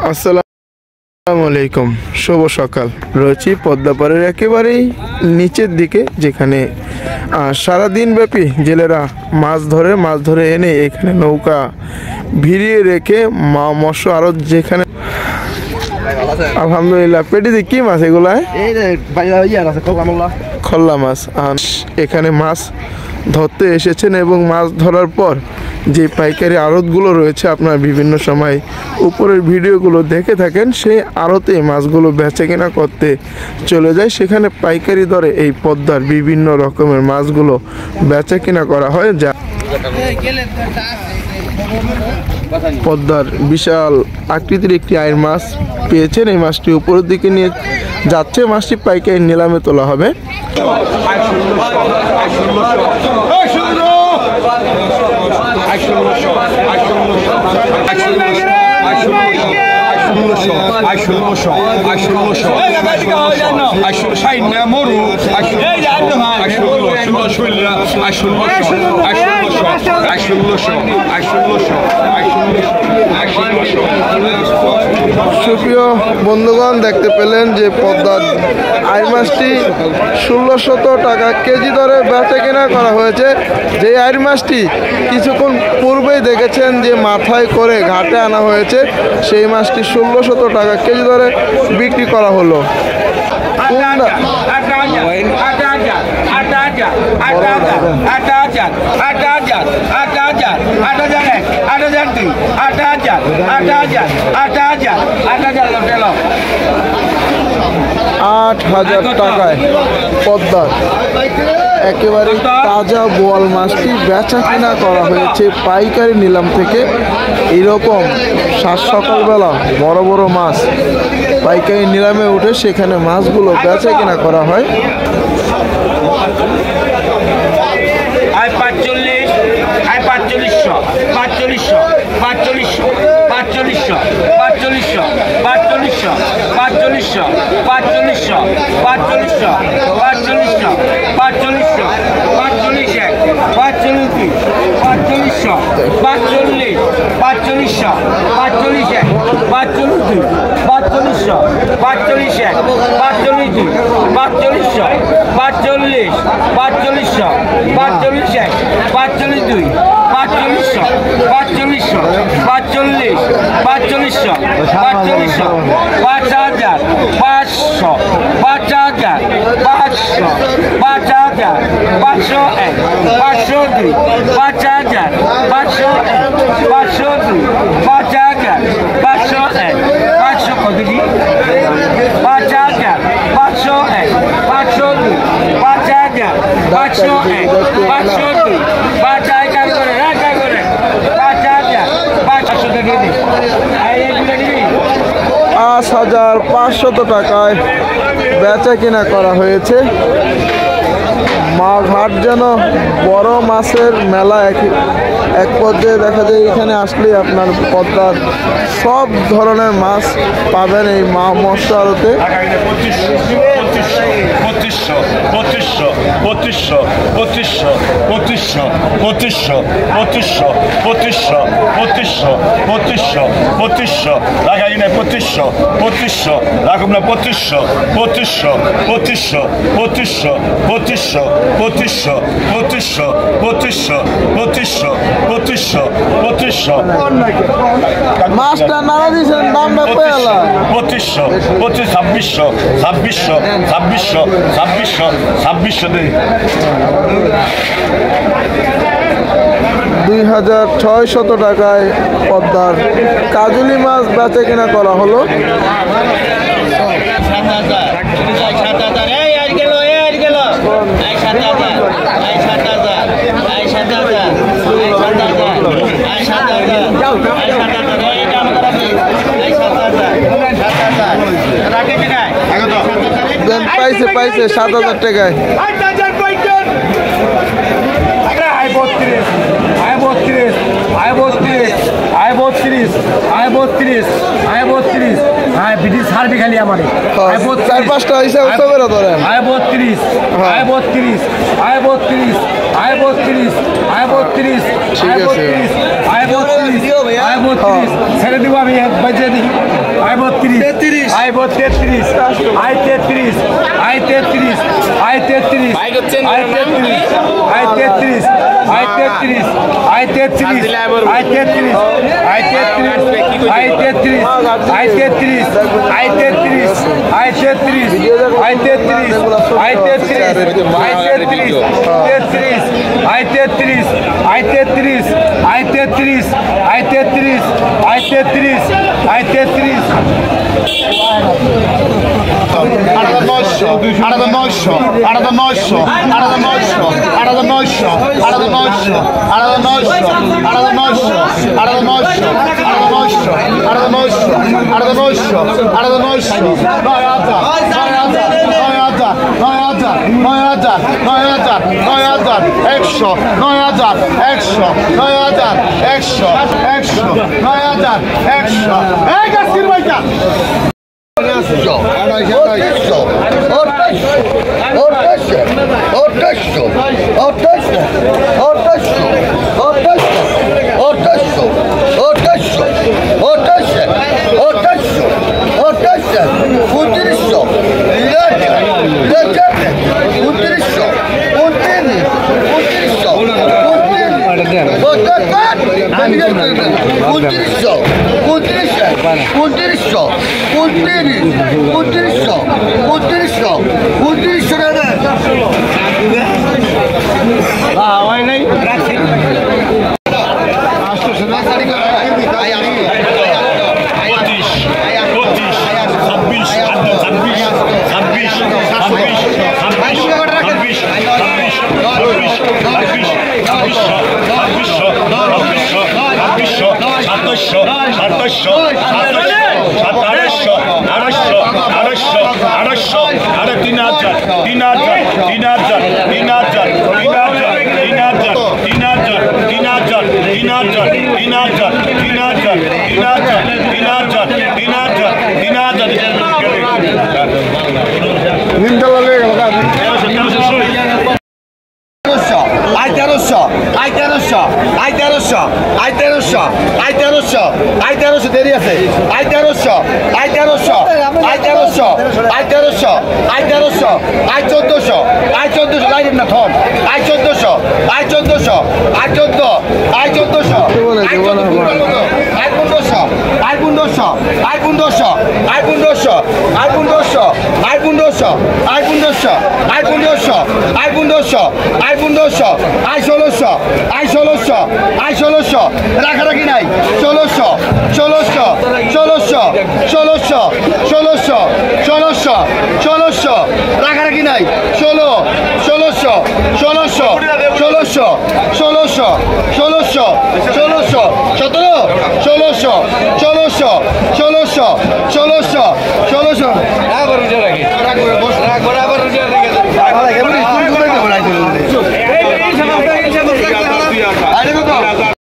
আসসালামু আলাইকুম, শুভ সকাল। রয়েছি পদ্মাপাড়ের একেবারেই নিচের দিকে, যেখানে সারাদিন ব্যাপী জেলেরা মাছ ধরে এনে এখানে নৌকা ভিড়িয়ে রেখে মৎস্য আড়ত, যেখানে আলহামদুলিল্লাহ পেটিতে কি মাছ এগুলা? খল্লা মাছ। এখানে মাছ ধরতে এসেছেন এবং মাছ ধরার পর যে পাইকারি আড়তগুলো রয়েছে, আপনার বিভিন্ন সময় উপরের ভিডিওগুলো দেখে থাকেন, সেই আড়তে মাছগুলো বেচা কেনা করতে চলে যায়। সেখানে পাইকারি দরে এই পদ্মার বিভিন্ন রকমের মাছগুলো বেচা কেনা করা হয়। যা পদ্মার বিশাল আকৃতির একটি আয়ের মাছ পেয়েছেন। এই মাছটি উপরের দিকে নিয়ে যাচ্ছে, মাছটি পাইকারি নিলামে তোলা হবে। সুপ্রিয় বন্ধুগণ, দেখতে পেলেন যে পদ্মার আইর মাছটি 1600 টাকা কেজি দরে বেচা কেনা করা হয়েছে। যে আইর মাছটি কিছুক্ষণ পূর্বেই দেখেছেন যে মাথায় করে ঘাটে আনা হয়েছে, সেই মাছটি 1600 টাকা কেজি দরে বিক্রি করা হলো। ৳8,000 টাকায় পদ্মার একেবারে তাজা বোয়াল মাছটি বেচা কিনা করা হয়েছে পাইকারি নিলাম থেকে। এরকম সকালবেলা বড় বড় মাছ পাইকারি নিলামে উঠে সেখানে মাছগুলো বেচা কিনা করা হয়। $5,500 টাকায় বেচা কিনা করা হয়েছে। ঘাট যেন বড় মাছের মেলা। এক পর্যায়ে দেখা যায় এখানে আসলে আপনার পদ্মার সব ধরনের মাছ পাবেন এই মৎস্য আড়তে। মাছটা নাড়া দিয়েছেন, দামটা পেলা 2500, 2600, 2600 দেই। 2600 টাকায় পদ্মার কাজলি মাছ বেচা কিনা করা হলো। পাইছে 7,000 টাকায়। খালি আমার 4-5টা হিসাব করে ধরেন। 32 32 32 32 ঠিক আছে। 32 ছেড়ে দিব আমি বাজে দিই 32 33 33 33 33 রাখারাখি নাই 1600 1600 1600 1600 1600 1600 রাখারাখি নাই 16 1600 1600 1600 1600 1600 1600 17 1600 1600 1600 1600 1600 আবার রুজা রাখি রাখবো আবার রুজা রেখে